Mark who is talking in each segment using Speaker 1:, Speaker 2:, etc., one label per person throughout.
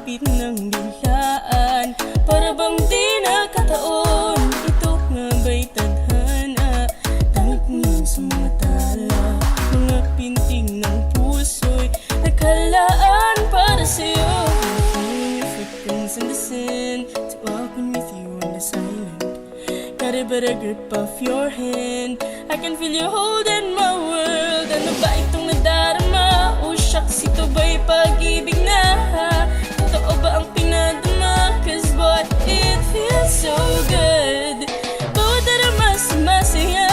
Speaker 1: Lumapit ng biglaan, para bang di nakataon. Ito nga ba'y tadhana? Tangik mo sa mga tala, mga pinting ng puso'y nakalaan para sa'yo. Following your footprints in the sand, to walking with you on the silent. Got a better grip of your hand, I can feel you holding my world. Ano ba itong nadarama? Oh shucks, ito ba'y pag-ibig na? Totoo ba ang pinadama? Cause boy, it feels so good. Bawat darama sa masaya,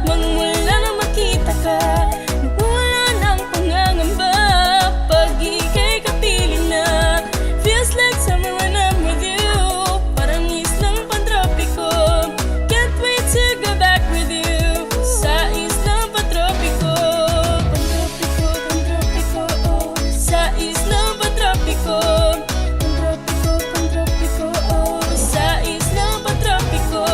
Speaker 1: mangmula na makita ka, nawala ng pangangamba pag ika'y kapiling na. Feels like summer when I'm with you, parang islang pantropiko. Can't wait to go back with you sa islang pantropiko. Pantropiko, pantropiko, oh, sa islang pantropiko. Pantropiko, pantropiko, oh, sa islang pantropiko.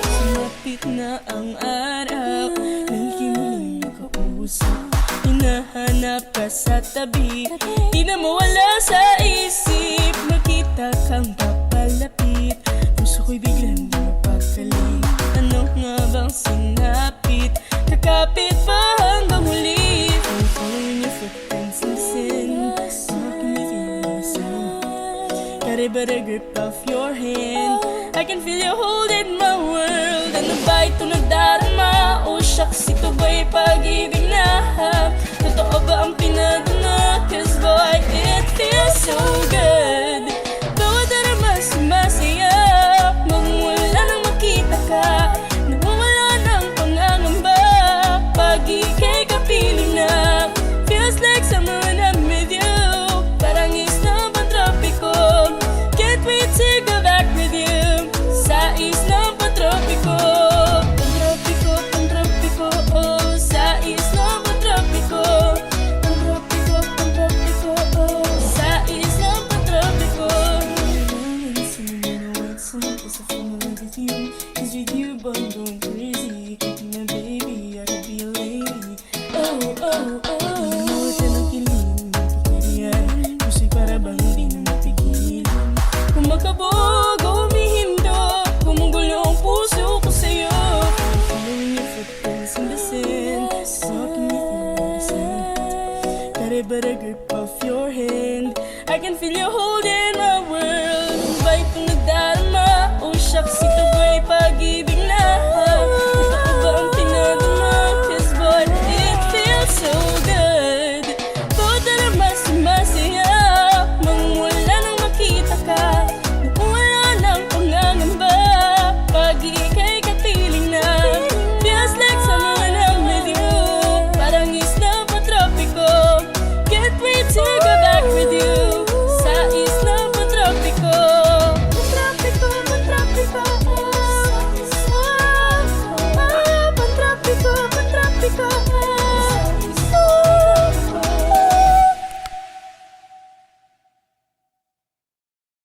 Speaker 1: Sumapit na ang araw, nagkimuling nakausap. Hinahanap ka sa tabi, di na mawala sa isip. Makita kang papalapit, puso ko'y biglang di mapakali. Ano nga bang sinapit? Kakapit pa hanggang huli. I'm following your footprints in the sand, walking with you on the silent. Got a better grip of your hand, I can feel you holding my world. Ano ba ito nadarama? Oh shucks, ito ba'y pag-ibig na? Totoo ba ang pinadama? Cause boy,